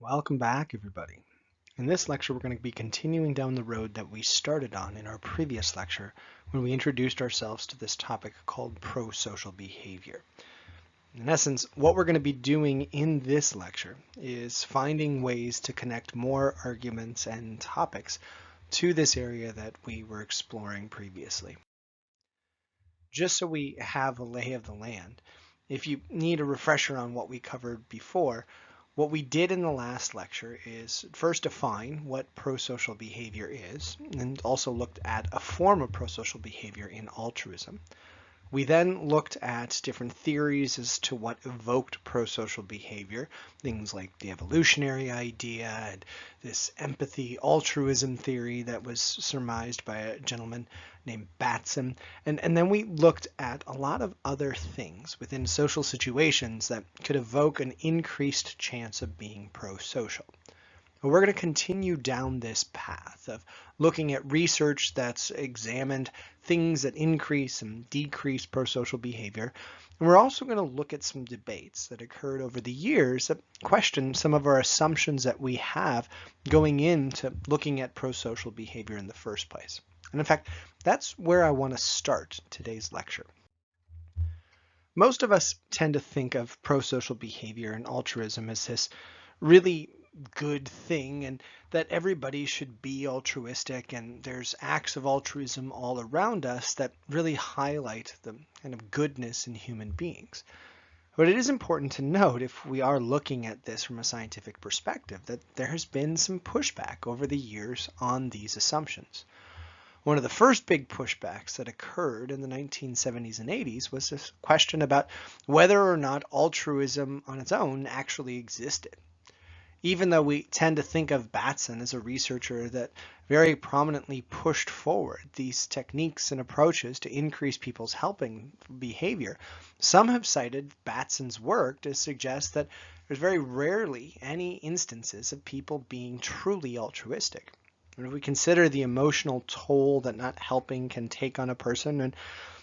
Welcome back, everybody. In this lecture, we're going to be continuing down the road that we started on in our previous lecture when we introduced ourselves to this topic called prosocial behavior. In essence, what we're going to be doing in this lecture is finding ways to connect more arguments and topics to this area that we were exploring previously. Just so we have a lay of the land, if you need a refresher on what we covered before, what we did in the last lecture is first define what prosocial behavior is, and also looked at a form of prosocial behavior in altruism. We then looked at different theories as to what evoked prosocial behavior, things like the evolutionary idea and this empathy altruism theory that was surmised by a gentleman named Batson. And then we looked at a lot of other things within social situations that could evoke an increased chance of being prosocial. We're going to continue down this path of looking at research that's examined things that increase and decrease prosocial behavior. And we're also going to look at some debates that occurred over the years that question some of our assumptions that we have going into looking at prosocial behavior in the first place. And in fact, that's where I want to start today's lecture. Most of us tend to think of prosocial behavior and altruism as this really good thing and that everybody should be altruistic, and there's acts of altruism all around us that really highlight the kind of goodness in human beings. But it is important to note, if we are looking at this from a scientific perspective, that there has been some pushback over the years on these assumptions. One of the first big pushbacks that occurred in the 1970s and 80s was this question about whether or not altruism on its own actually existed. Even though we tend to think of Batson as a researcher that very prominently pushed forward these techniques and approaches to increase people's helping behavior, some have cited Batson's work to suggest that there's very rarely any instances of people being truly altruistic. And if we consider the emotional toll that not helping can take on a person, and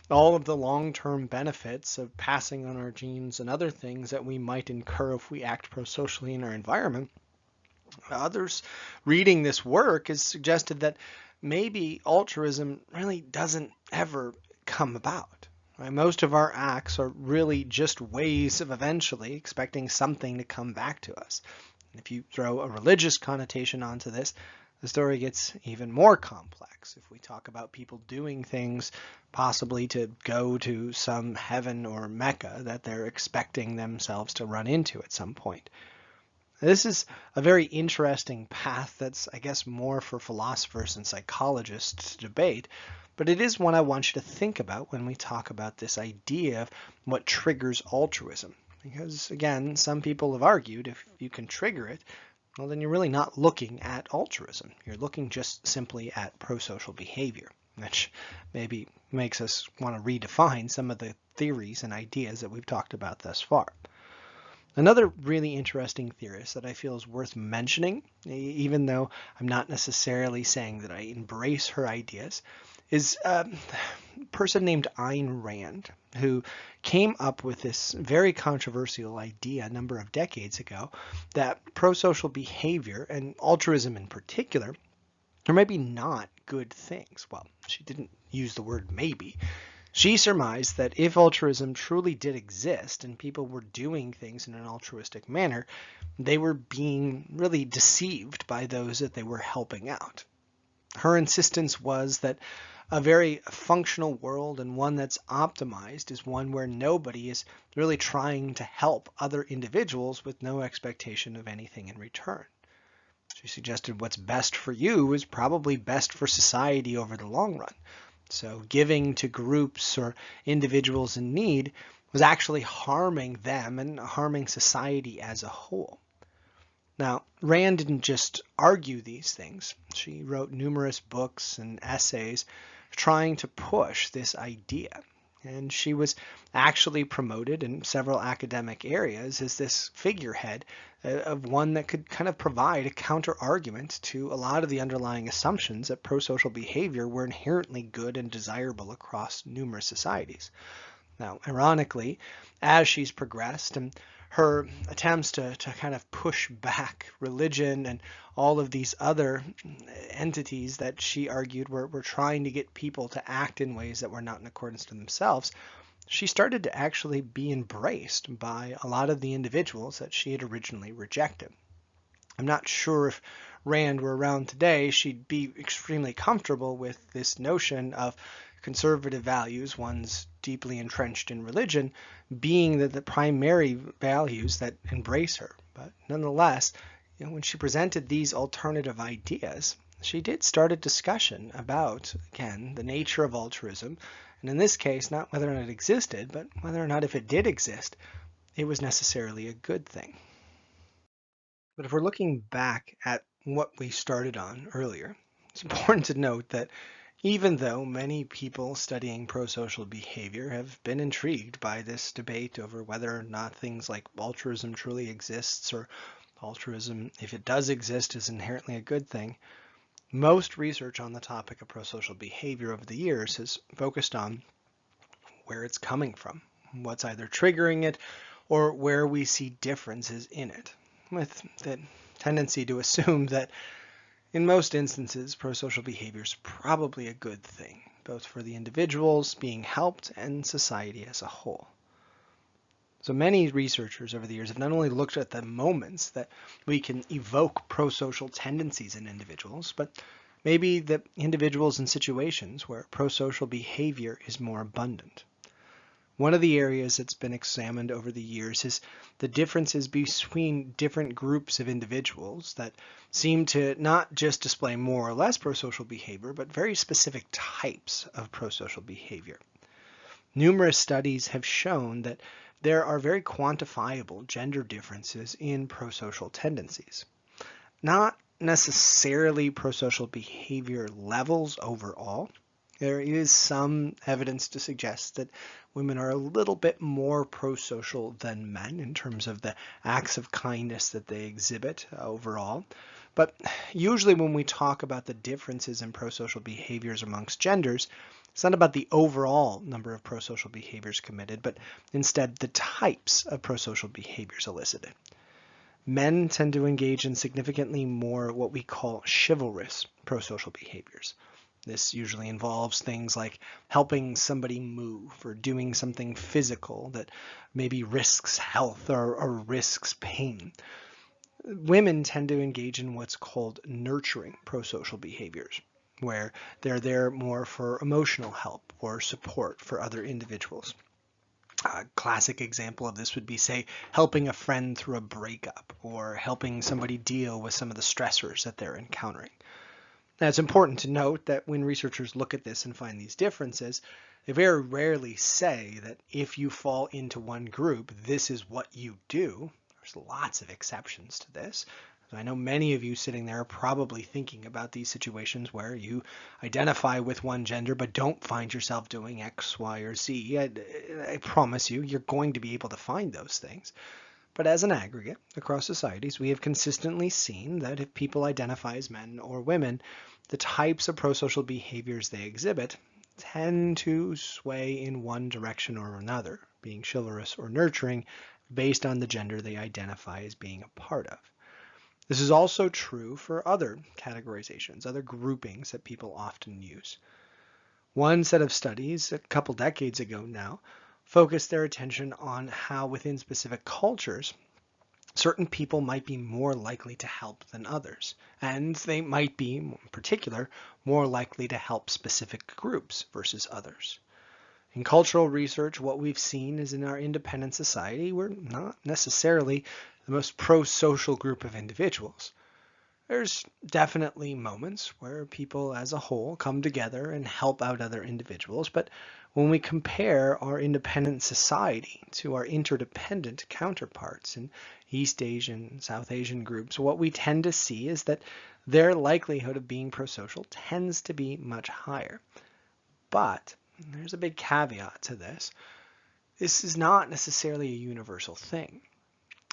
all of the long-term benefits of passing on our genes and other things that we might incur if we act prosocially in our environment, others reading this work has suggested that maybe altruism really doesn't ever come about. Right? Most of our acts are really just ways of eventually expecting something to come back to us. And if you throw a religious connotation onto this, the story gets even more complex if we talk about people doing things possibly to go to some heaven or Mecca that they're expecting themselves to run into at some point. This is a very interesting path that's, I guess, more for philosophers and psychologists to debate, but it is one I want you to think about when we talk about this idea of what triggers altruism. Because, again, some people have argued if you can trigger it, well, then you're really not looking at altruism. You're looking just simply at prosocial behavior, which maybe makes us want to redefine some of the theories and ideas that we've talked about thus far. Another really interesting theorist that I feel is worth mentioning, even though I'm not necessarily saying that I embrace her ideas, is a person named Ayn Rand, who came up with this very controversial idea a number of decades ago that prosocial behavior, and altruism in particular, are maybe not good things. Well, she didn't use the word maybe. She surmised that if altruism truly did exist and people were doing things in an altruistic manner, they were being really deceived by those that they were helping out. Her insistence was that a very functional world and one that's optimized is one where nobody is really trying to help other individuals with no expectation of anything in return. She suggested what's best for you is probably best for society over the long run. So giving to groups or individuals in need was actually harming them and harming society as a whole. Now, Rand didn't just argue these things. She wrote numerous books and essays trying to push this idea. And she was actually promoted in several academic areas as this figurehead of one that could kind of provide a counter-argument to a lot of the underlying assumptions that prosocial behavior were inherently good and desirable across numerous societies. Now, ironically, as she's progressed and her attempts to kind of push back religion and all of these other entities that she argued were trying to get people to act in ways that were not in accordance to themselves, she started to actually be embraced by a lot of the individuals that she had originally rejected. I'm not sure if Rand were around today, she'd be extremely comfortable with this notion of conservative values, ones deeply entrenched in religion, being the primary values that embrace her. But nonetheless, when she presented these alternative ideas, she did start a discussion about, again, the nature of altruism, and in this case, not whether or not it existed, but whether or not if it did exist, it was necessarily a good thing. But if we're looking back at what we started on earlier, it's important to note that even though many people studying prosocial behavior have been intrigued by this debate over whether or not things like altruism truly exists, or altruism, if it does exist, is inherently a good thing, most research on the topic of prosocial behavior over the years has focused on where it's coming from, what's either triggering it, or where we see differences in it, with the tendency to assume that in most instances, prosocial behavior is probably a good thing, both for the individuals being helped and society as a whole. So many researchers over the years have not only looked at the moments that we can evoke prosocial tendencies in individuals, but maybe the individuals and situations where prosocial behavior is more abundant. One of the areas that's been examined over the years is the differences between different groups of individuals that seem to not just display more or less prosocial behavior, but very specific types of prosocial behavior. Numerous studies have shown that there are very quantifiable gender differences in prosocial tendencies. Not necessarily prosocial behavior levels overall. There is some evidence to suggest that women are a little bit more prosocial than men in terms of the acts of kindness that they exhibit overall. But usually when we talk about the differences in prosocial behaviors amongst genders, it's not about the overall number of prosocial behaviors committed, but instead the types of prosocial behaviors elicited. Men tend to engage in significantly more what we call chivalrous prosocial behaviors. This usually involves things like helping somebody move or doing something physical that maybe risks health or risks pain. Women tend to engage in what's called nurturing prosocial behaviors, where they're there more for emotional help or support for other individuals. A classic example of this would be, say, helping a friend through a breakup or helping somebody deal with some of the stressors that they're encountering. Now, it's important to note that when researchers look at this and find these differences, they very rarely say that if you fall into one group, this is what you do. There's lots of exceptions to this. So I know many of you sitting there are probably thinking about these situations where you identify with one gender but don't find yourself doing X, Y, or Z. I promise you, you're going to be able to find those things. But as an aggregate, across societies, we have consistently seen that if people identify as men or women, the types of prosocial behaviors they exhibit tend to sway in one direction or another, being chivalrous or nurturing, based on the gender they identify as being a part of. This is also true for other categorizations, other groupings that people often use. One set of studies, a couple decades ago now, focused their attention on how within specific cultures, certain people might be more likely to help than others, and they might be, in particular, more likely to help specific groups versus others. In cultural research, what we've seen is in our independent society, we're not necessarily the most pro-social group of individuals. There's definitely moments where people as a whole come together and help out other individuals, but when we compare our independent society to our interdependent counterparts in East Asian, South Asian groups, what we tend to see is that their likelihood of being prosocial tends to be much higher. But there's a big caveat to this. This is not necessarily a universal thing.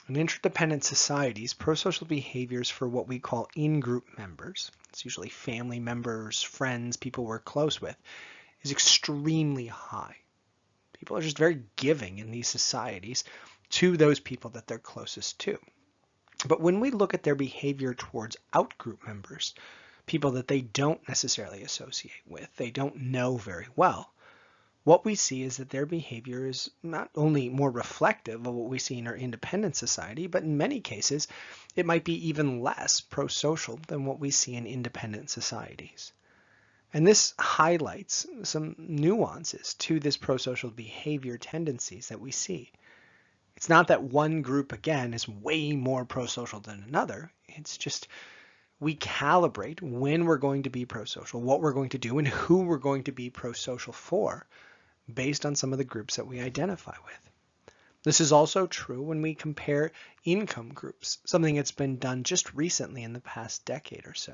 In interdependent societies, prosocial behaviors for what we call in-group members, it's usually family members, friends, people we're close with, is extremely high. People are just very giving in these societies, to those people that they're closest to. But when we look at their behavior towards outgroup members, people that they don't necessarily associate with, they don't know very well, what we see is that their behavior is not only more reflective of what we see in our independent society, but in many cases, it might be even less prosocial than what we see in independent societies. And this highlights some nuances to this prosocial behavior tendencies that we see. It's not that one group, again, is way more prosocial than another. It's just we calibrate when we're going to be prosocial, what we're going to do, and who we're going to be prosocial for based on some of the groups that we identify with. This is also true when we compare income groups, something that's been done just recently in the past decade or so.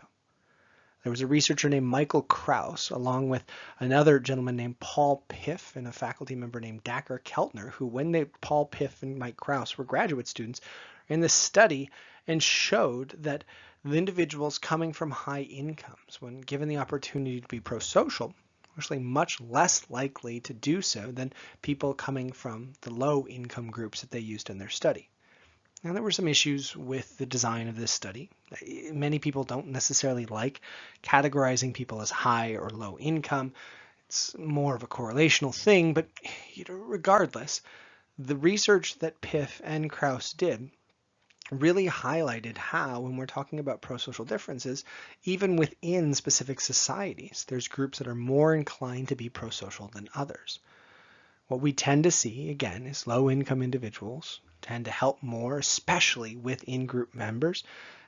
There was a researcher named Michael Krauss, along with another gentleman named Paul Piff and a faculty member named Dacher Keltner, who when Paul Piff and Mike Krauss were graduate students, in this study and showed that the individuals coming from high incomes, when given the opportunity to be prosocial, actually much less likely to do so than people coming from the low income groups that they used in their study. Now, there were some issues with the design of this study. Many people don't necessarily like categorizing people as high or low income. It's more of a correlational thing, but regardless, the research that Piff and Krauss did really highlighted how, when we're talking about prosocial differences, even within specific societies, there's groups that are more inclined to be prosocial than others. What we tend to see, again, is low-income individuals tend to help more, especially with in-group members.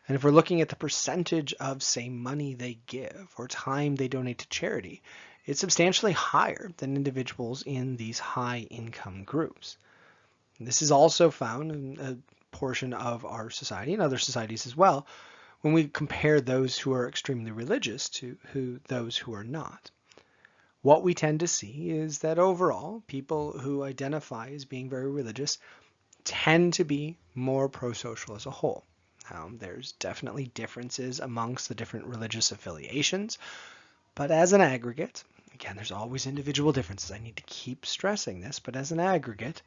And if we're looking at the percentage of, say, money they give or time they donate to charity, it's substantially higher than individuals in these high-income groups. And this is also found in a portion of our society and other societies as well when we compare those who are extremely religious to those who are not. What we tend to see is that overall, people who identify as being very religious tend to be more prosocial as a whole. Now, there's definitely differences amongst the different religious affiliations, but as an aggregate, again, there's always individual differences. I need to keep stressing this, but as an aggregate,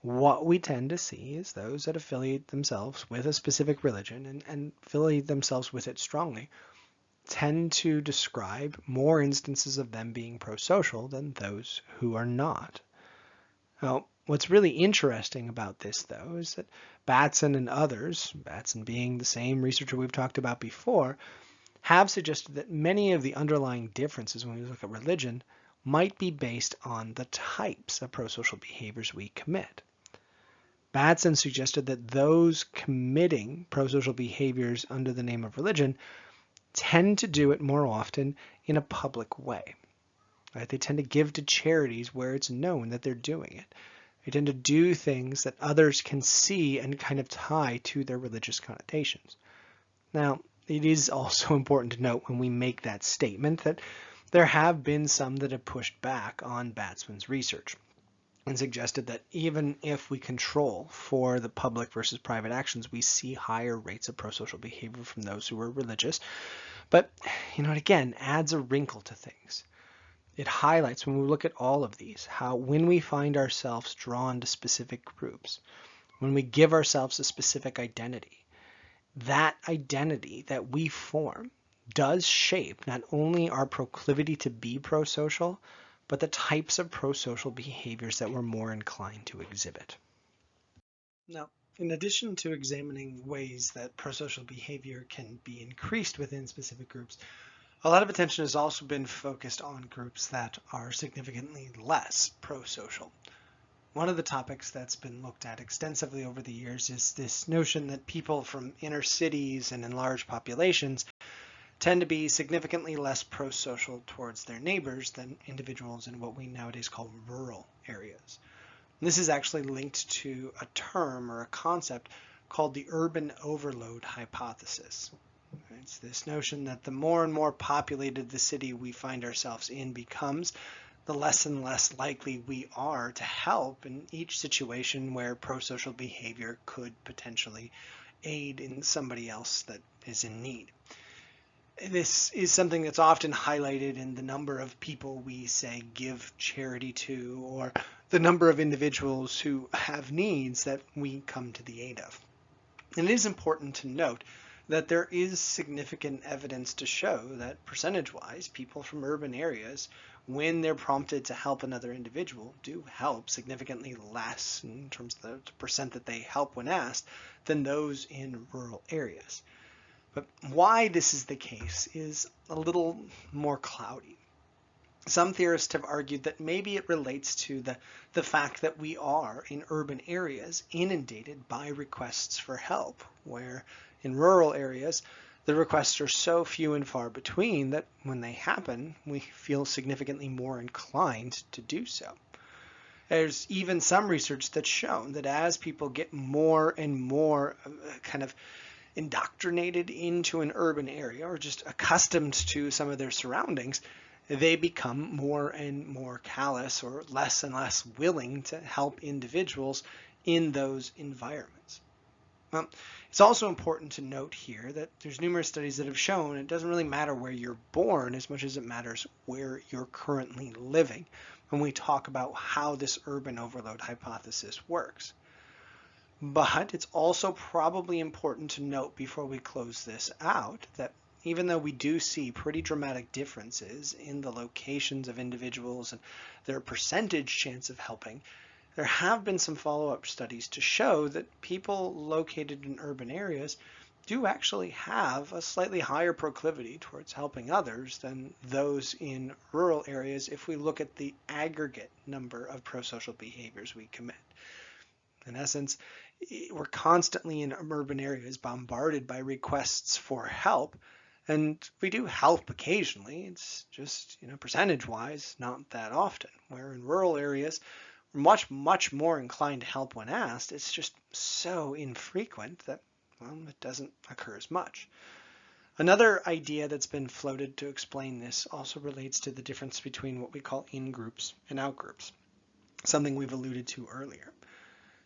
what we tend to see is those that affiliate themselves with a specific religion and affiliate themselves with it strongly tend to describe more instances of them being prosocial than those who are not. Now, what's really interesting about this, though, is that Batson and others, Batson being the same researcher we've talked about before, have suggested that many of the underlying differences when we look at religion might be based on the types of prosocial behaviors we commit. Batson suggested that those committing prosocial behaviors under the name of religion tend to do it more often in a public way. Right? They tend to give to charities where it's known that they're doing it. They tend to do things that others can see and kind of tie to their religious connotations. Now, it is also important to note when we make that statement that there have been some that have pushed back on Batsman's research and suggested that even if we control for the public versus private actions, we see higher rates of prosocial behavior from those who are religious. But, it again adds a wrinkle to things. It highlights, when we look at all of these, how when we find ourselves drawn to specific groups, when we give ourselves a specific identity, that identity that we form does shape not only our proclivity to be prosocial, but the types of prosocial behaviors that we're more inclined to exhibit. Now, in addition to examining ways that prosocial behavior can be increased within specific groups, a lot of attention has also been focused on groups that are significantly less prosocial. One of the topics that's been looked at extensively over the years is this notion that people from inner cities and in large populations tend to be significantly less prosocial towards their neighbors than individuals in what we nowadays call rural areas. And this is actually linked to a term or a concept called the urban overload hypothesis. It's this notion that the more and more populated the city we find ourselves in becomes, the less and less likely we are to help in each situation where prosocial behavior could potentially aid in somebody else that is in need. This is something that's often highlighted in the number of people we say give charity to, or the number of individuals who have needs that we come to the aid of. And it is important to note that there is significant evidence to show that percentage-wise, people from urban areas, when they're prompted to help another individual, do help significantly less in terms of the percent that they help when asked than those in rural areas. But why this is the case is a little more cloudy. Some theorists have argued that maybe it relates to the fact that we are in urban areas inundated by requests for help, where in rural areas the requests are so few and far between that when they happen, we feel significantly more inclined to do so. There's even some research that's shown that as people get more and more kind of indoctrinated into an urban area or just accustomed to some of their surroundings, they become more and more callous or less and less willing to help individuals in those environments. It's also important to note here that there's numerous studies that have shown it doesn't really matter where you're born as much as it matters where you're currently living when we talk about how this urban overload hypothesis works. But it's also probably important to note before we close this out that even though we do see pretty dramatic differences in the locations of individuals and their percentage chance of helping, there have been some follow-up studies to show that people located in urban areas do actually have a slightly higher proclivity towards helping others than those in rural areas if we look at the aggregate number of prosocial behaviors we commit. In essence, we're constantly in urban areas bombarded by requests for help, and we do help occasionally. It's just, percentage-wise, not that often. Where in rural areas, we're much more inclined to help when asked. It's just so infrequent that, it doesn't occur as much. Another idea that's been floated to explain this also relates to the difference between what we call in-groups and out-groups, something we've alluded to earlier.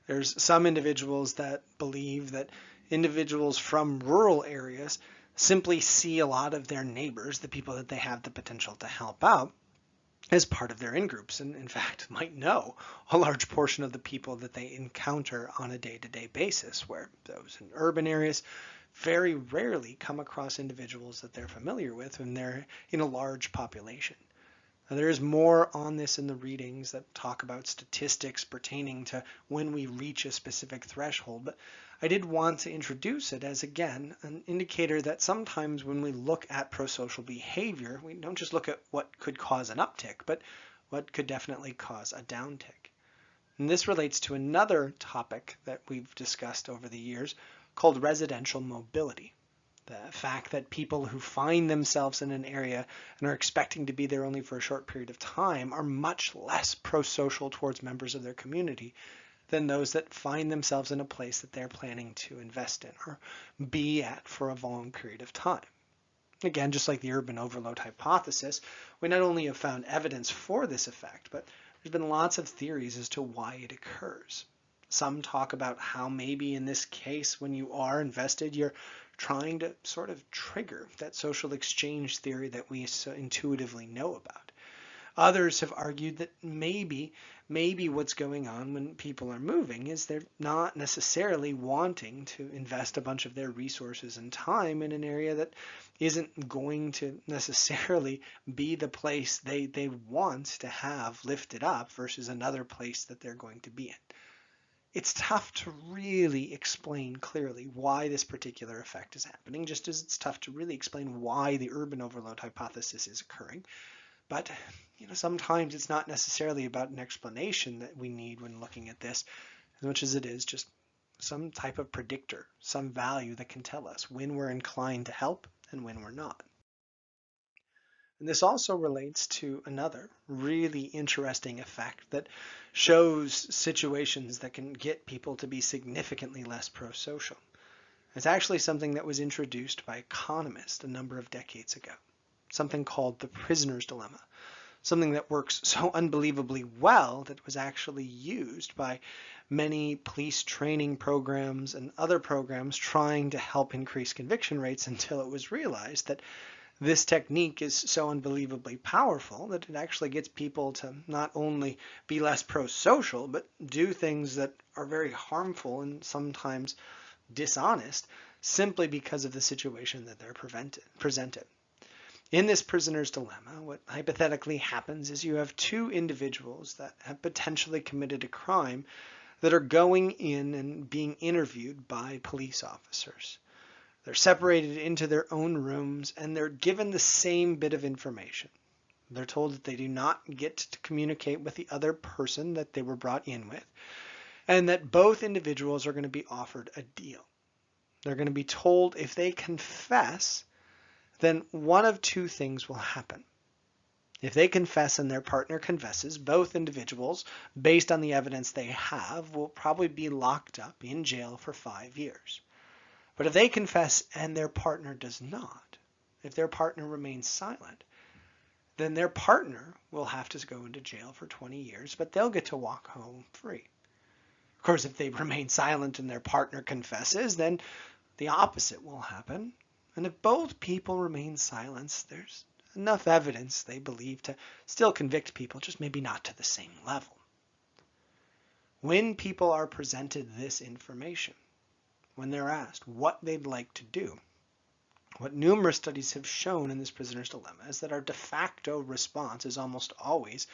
There's some individuals that believe that individuals from rural areas simply see a lot of their neighbors, the people that they have the potential to help out, as part of their in-groups, and in fact might know a large portion of the people that they encounter on a day-to-day basis, where those in urban areas very rarely come across individuals that they're familiar with when they're in a large population. Now, there is more on this in the readings that talk about statistics pertaining to when we reach a specific threshold, but I did want to introduce it as, again, an indicator that sometimes when we look at prosocial behavior, we don't just look at what could cause an uptick, but what could definitely cause a downtick. And this relates to another topic that we've discussed over the years called residential mobility. The fact that people who find themselves in an area and are expecting to be there only for a short period of time are much less prosocial towards members of their community than those that find themselves in a place that they're planning to invest in or be at for a long period of time. Again, just like the urban overload hypothesis, we not only have found evidence for this effect, but there's been lots of theories as to why it occurs. Some talk about how maybe in this case, when you are invested, you're trying to sort of trigger that social exchange theory that we so intuitively know about. Others have argued that maybe what's going on when people are moving is they're not necessarily wanting to invest a bunch of their resources and time in an area that isn't going to necessarily be the place they want to have lifted up versus another place that they're going to be in. It's tough to really explain clearly why this particular effect is happening, just as it's tough to really explain why the urban overload hypothesis is occurring. But sometimes it's not necessarily about an explanation that we need when looking at this, as much as it is just some type of predictor, some value that can tell us when we're inclined to help and when we're not. And this also relates to another really interesting effect that shows situations that can get people to be significantly less prosocial. It's actually something that was introduced by economists a number of decades ago, something called the prisoner's dilemma, something that works so unbelievably well that it was actually used by many police training programs and other programs trying to help increase conviction rates until it was realized that This technique is so unbelievably powerful that it actually gets people to not only be less pro-social, but do things that are very harmful and sometimes dishonest simply because of the situation that they're presented. In this prisoner's dilemma, what hypothetically happens is you have two individuals that have potentially committed a crime that are going in and being interviewed by police officers. They're separated into their own rooms and they're given the same bit of information. They're told that they do not get to communicate with the other person that they were brought in with, and that both individuals are going to be offered a deal. They're going to be told if they confess, then one of two things will happen. If they confess and their partner confesses, both individuals, based on the evidence they have, will probably be locked up in jail for 5 years. But if they confess and their partner does not, if their partner remains silent, then their partner will have to go into jail for 20 years, but they'll get to walk home free. Of course, if they remain silent and their partner confesses, then the opposite will happen. And if both people remain silent, there's enough evidence, they believe, to still convict people, just maybe not to the same level. When people are presented this information, when they're asked what they'd like to do, what numerous studies have shown in this prisoner's dilemma is that our de facto response is almost always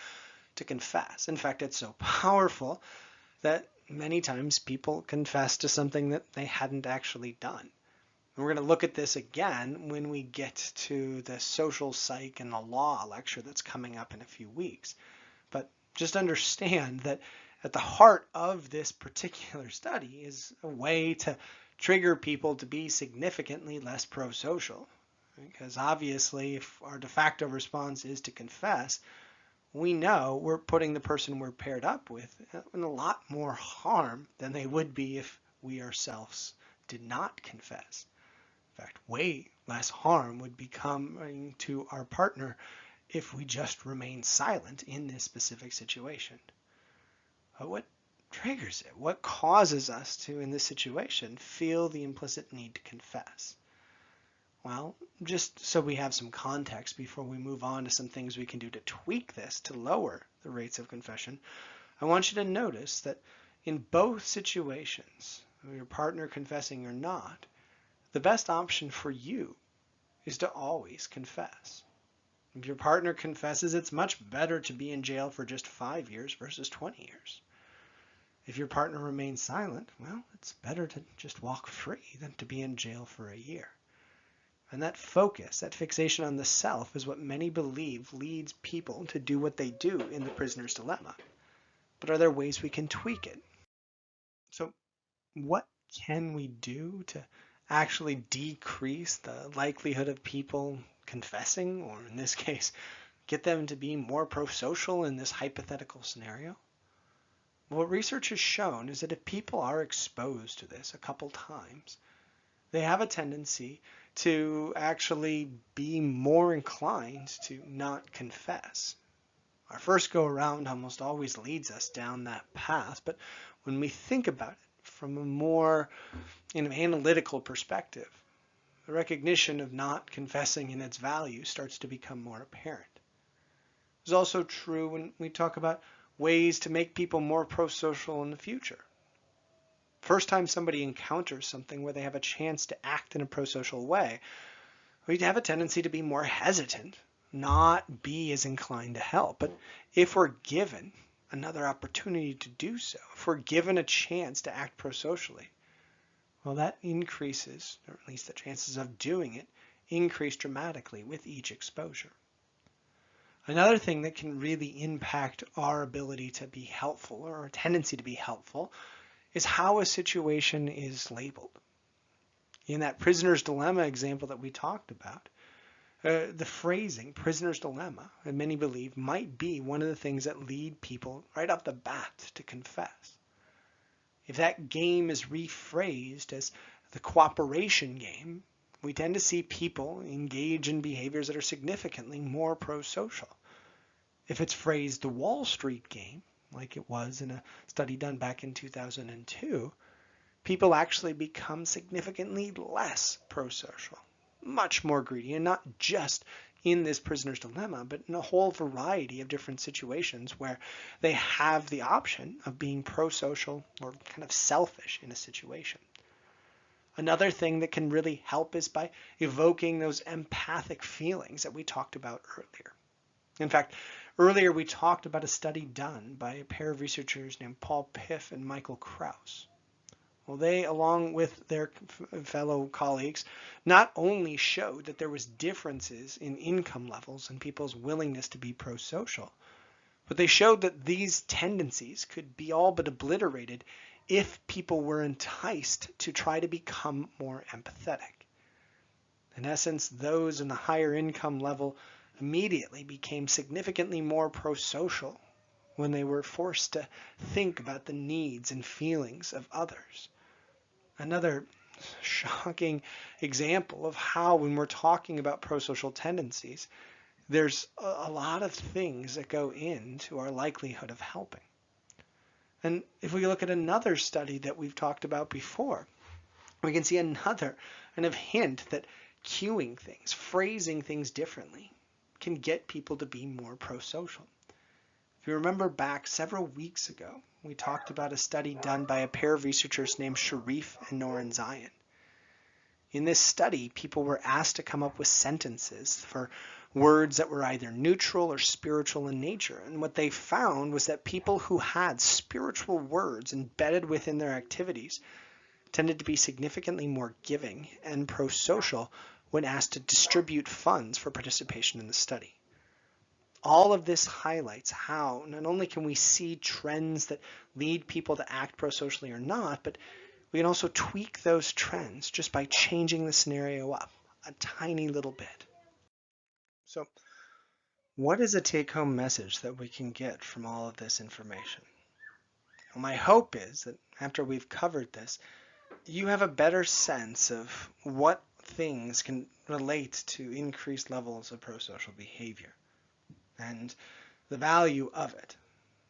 to confess. In fact, it's so powerful that many times people confess to something that they hadn't actually done. And we're going to look at this again when we get to the social psych and the law lecture that's coming up in a few weeks. But just understand that at the heart of this particular study is a way to trigger people to be significantly less pro-social. Because obviously, if our de facto response is to confess, we know we're putting the person we're paired up with in a lot more harm than they would be if we ourselves did not confess. In fact, way less harm would be coming to our partner if we just remain silent in this specific situation. But what triggers it? What causes us to, in this situation, feel the implicit need to confess? Well, just so we have some context before we move on to some things we can do to tweak this to lower the rates of confession, I want you to notice that in both situations, your partner confessing or not, the best option for you is to always confess. If your partner confesses, it's much better to be in jail for just 5 years versus 20 years. If your partner remains silent, well, it's better to just walk free than to be in jail for a year. And that focus, that fixation on the self, is what many believe leads people to do what they do in the prisoner's dilemma. But are there ways we can tweak it? So what can we do to actually decrease the likelihood of people confessing, or in this case, get them to be more pro-social in this hypothetical scenario? What research has shown is that if people are exposed to this a couple times, they have a tendency to actually be more inclined to not confess. Our first go around almost always leads us down that path, but when we think about it from a more analytical perspective, the recognition of not confessing and its value starts to become more apparent. It's also true when we talk about ways to make people more pro-social in the future. First time somebody encounters something where they have a chance to act in a pro-social way, we'd have a tendency to be more hesitant, not be as inclined to help. But if we're given another opportunity to do so, if we're given a chance to act pro-socially, well, that increases, or at least the chances of doing it, increase dramatically with each exposure. Another thing that can really impact our ability to be helpful, or our tendency to be helpful, is how a situation is labeled. In that prisoner's dilemma example that we talked about, the phrasing, prisoner's dilemma, and many believe might be one of the things that lead people right off the bat to confess. If that game is rephrased as the cooperation game, we tend to see people engage in behaviors that are significantly more pro-social. If it's phrased the Wall Street game, like it was in a study done back in 2002, people actually become significantly less pro-social. much more greedy, and not just in this prisoner's dilemma, but in a whole variety of different situations where they have the option of being prosocial or kind of selfish in a situation. Another thing that can really help is by evoking those empathic feelings that we talked about earlier. In fact, earlier we talked about a study done by a pair of researchers named Paul Piff and Michael Krauss. Well, they, along with their fellow colleagues, not only showed that there was differences in income levels and people's willingness to be prosocial, but they showed that these tendencies could be all but obliterated if people were enticed to try to become more empathetic. In essence, those in the higher income level immediately became significantly more prosocial when they were forced to think about the needs and feelings of others. Another shocking example of how, when we're talking about prosocial tendencies, there's a lot of things that go into our likelihood of helping. And if we look at another study that we've talked about before, we can see another kind of hint that cueing things, phrasing things differently, can get people to be more prosocial. If you remember back several weeks ago, we talked about a study done by a pair of researchers named Sharif and Noren Zion. In this study, people were asked to come up with sentences for words that were either neutral or spiritual in nature. And what they found was that people who had spiritual words embedded within their activities tended to be significantly more giving and prosocial when asked to distribute funds for participation in the study. All of this highlights how not only can we see trends that lead people to act prosocially or not, but we can also tweak those trends just by changing the scenario up a tiny little bit. So, what is a take-home message that we can get from all of this information? Well, my hope is that after we've covered this, you have a better sense of what things can relate to increased levels of prosocial behavior and the value of it.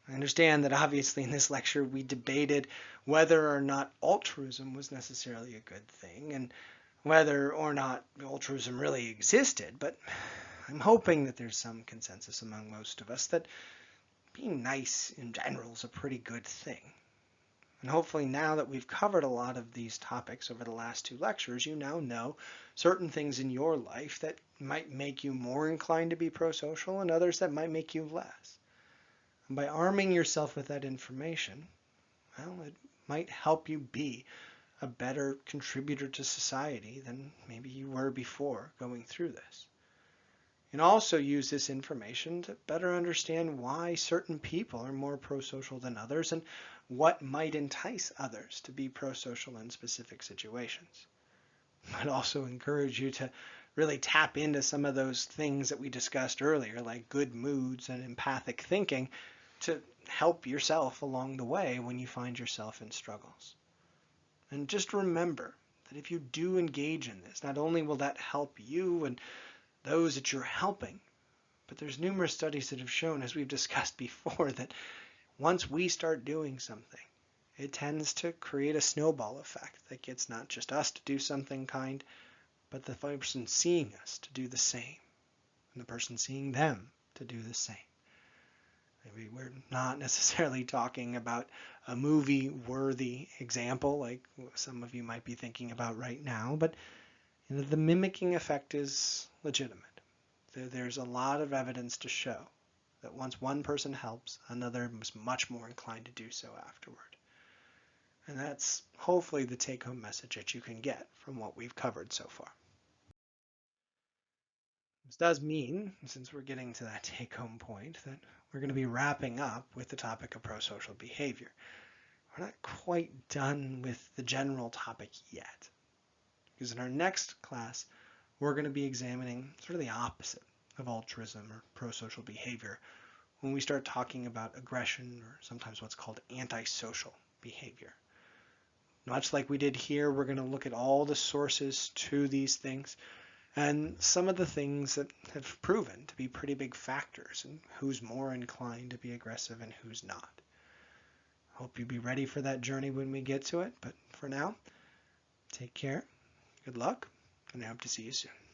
I understand that obviously in this lecture we debated whether or not altruism was necessarily a good thing and whether or not altruism really existed, but I'm hoping that there's some consensus among most of us that being nice in general is a pretty good thing. And hopefully now that we've covered a lot of these topics over the last two lectures, you now know certain things in your life that might make you more inclined to be prosocial and others that might make you less. And by arming yourself with that information, well, it might help you be a better contributor to society than maybe you were before going through this. You can also use this information to better understand why certain people are more prosocial than others and what might entice others to be prosocial in specific situations. I'd also encourage you to really tap into some of those things that we discussed earlier, like good moods and empathic thinking, to help yourself along the way when you find yourself in struggles. And just remember that if you do engage in this, not only will that help you and those that you're helping, but there's numerous studies that have shown, as we've discussed before, that once we start doing something, it tends to create a snowball effect that gets not just us to do something kind, but the person seeing us to do the same, and the person seeing them to do the same. Maybe we're not necessarily talking about a movie-worthy example like some of you might be thinking about right now, but the mimicking effect is legitimate. There's a lot of evidence to show that once one person helps, another is much more inclined to do so afterward. And that's hopefully the take-home message that you can get from what we've covered so far. This does mean, since we're getting to that take-home point, that we're going to be wrapping up with the topic of prosocial behavior. We're not quite done with the general topic yet, because in our next class, we're going to be examining sort of the opposite of altruism or prosocial behavior when we start talking about aggression or sometimes what's called antisocial behavior. Much like we did here, we're going to look at all the sources to these things and some of the things that have proven to be pretty big factors in who's more inclined to be aggressive and who's not. Hope you'll be ready for that journey when we get to it, but for now, take care, good luck, and I hope to see you soon.